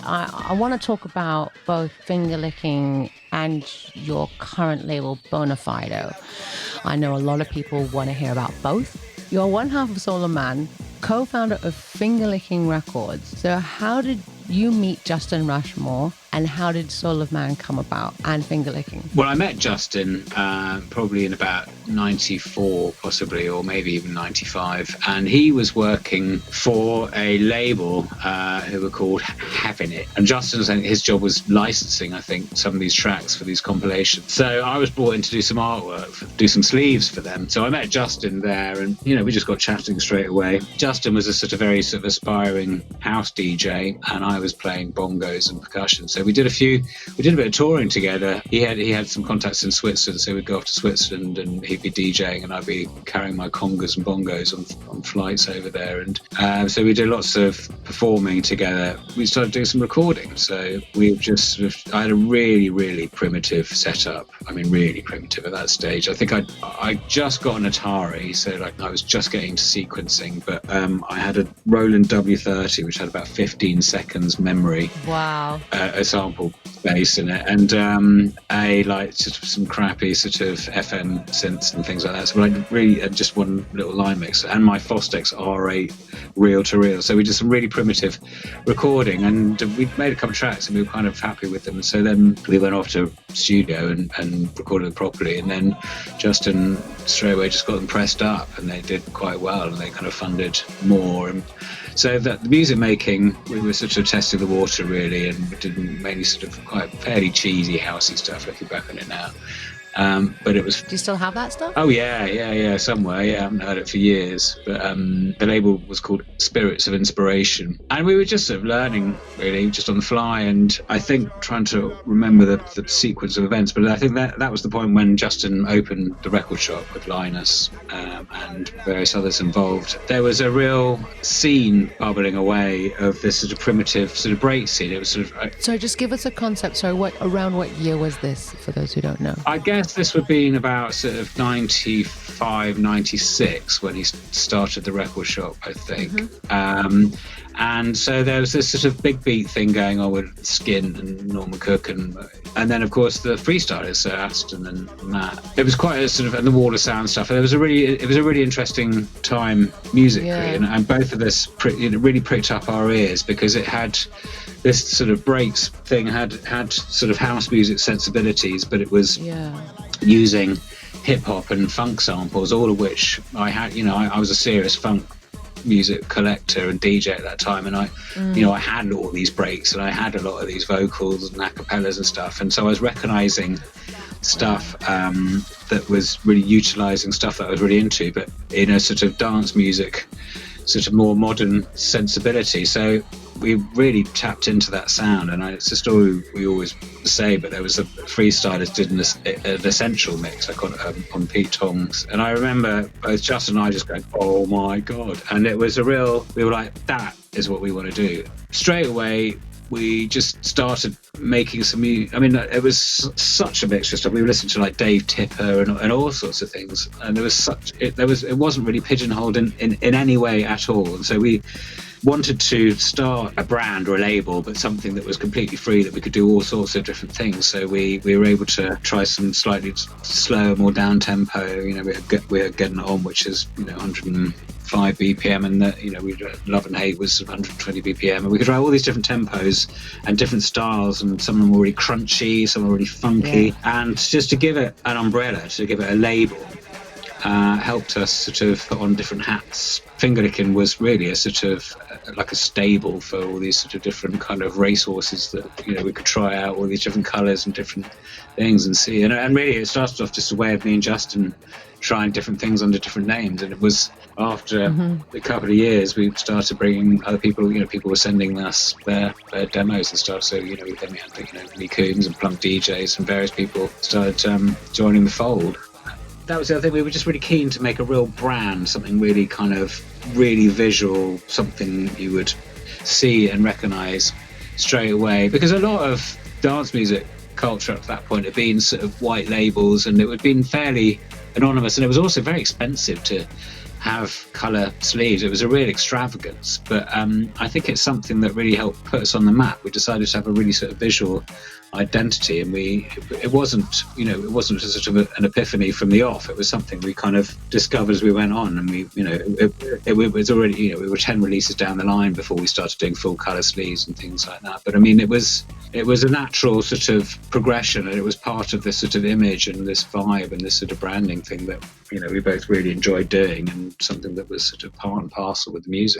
I want to talk about both Fingerlicking and your current label, Bonafido. I know a lot of people want to hear about both. You're one half of Soul of Man, co-founder of Fingerlicking Records. So how did you meet Justin Rushmore, and how did Soul of Man come about, and Fingerlicking? Well, I met Justin probably in about 94 possibly, or maybe even 95, and he was working for a label who were called Having It, and Justin, his job was licensing, I think, some of these tracks for these compilations. So I was brought in to do some artwork, do some sleeves for them. So I met Justin there, and we just got chatting straight away. Justin was a very aspiring house DJ, and I was playing bongos and percussion. So we did a bit of touring together. He had some contacts in Switzerland, so we'd go off to Switzerland and he'd be DJing and I'd be carrying my congas and bongos on flights over there. And so we did lots of performing together. We started doing some recording. So I had a really, really primitive setup. I mean, really primitive at that stage. I think I just got an Atari, so I was just getting to sequencing, but I had a Roland W30, which had about 15 seconds memory. Wow. A sample bass in it, and some crappy FM synths and things like that. So I really had just one little line mixer and my Fostex R8 reel to reel. So we did some really primitive recording, and we made a couple of tracks and we were kind of happy with them. So then we went off to studio and recorded them properly, and then Justin straight away just got them pressed up, and they did quite well, and they kind of funded more. And so that the music making, we were testing the water really, and we did mainly quite fairly cheesy housey stuff, looking back on it now. But it was... Do you still have that stuff? Oh yeah, somewhere. Yeah, I haven't heard it for years. But the label was called Spirits of Inspiration, and we were just learning really, just on the fly. And I think trying to remember the sequence of events. But I think that was the point when Justin opened the record shop with Linus and various others involved. There was a real scene bubbling away of this primitive break scene. It was So just give us a concept. So around what year was this, for those who don't know? I guess this would have been about 95, 96 when he started the record shop, I think. Mm-hmm. And so there was this big beat thing going on with Skin and Norman Cook, and then of course the freestylers, so Aston and Matt. It was quite and the Wall of Sound stuff. And it was a really interesting time musically, and both of us really pricked up our ears, because it had this breaks thing had house music sensibilities, but it was using hip hop and funk samples, all of which I had. I was a serious funk music collector and DJ at that time, and I had all these breaks, and I had a lot of these vocals and acapellas and stuff, and so I was recognizing stuff that was really utilizing stuff that I was really into, but in a dance music more modern sensibility. So we really tapped into that sound, and it's a story we always say, but there was a freestylers did an essential mix on Pete Tong's, and I remember both Justin and I just going, oh my god, and it was we were like, that is what we want to do. Straight away we just started making some music. I mean, it was such a mixture of stuff. We were listening to Dave Tipper and all sorts of things, and it wasn't really pigeonholed in any way at all. And so we wanted to start a brand or a label, but something that was completely free, that we could do all sorts of different things. So we were able to try some slightly slower, more down tempo. We had Getting It On, which is 105 BPM, and we Love and Hate was 120 BPM, and we could try all these different tempos and different styles, and some of them were really crunchy, some were really funky, and just to give it an umbrella, to give it a label, helped us put on different hats. Fingerlicking was really like a stable for all these different kind of racehorses that we could try out all these different colours and different things and see. And really it started off just a way of me and Justin trying different things under different names. And it was after a couple of years we started bringing other people. People were sending us their demos and stuff. So then we had Lee Coombs and Plump DJs and various people started joining the fold. That was the other thing. We were just really keen to make a real brand, something really really visual, something you would see and recognise straight away. Because a lot of dance music culture up to that point had been white labels, and it had been fairly anonymous, and it was also very expensive to have colour sleeves. It was a real extravagance, but I think it's something that really helped put us on the map. We decided to have a really sort of visual identity, and it wasn't a sort of an epiphany from the off. It was something we kind of discovered as we went on, and it was already, we were 10 releases down the line before we started doing full colour sleeves and things like that. But I mean, it was a natural sort of progression, and it was part of this sort of image and this vibe and this sort of branding thing that we both really enjoyed doing, and something that was sort of part and parcel with the music.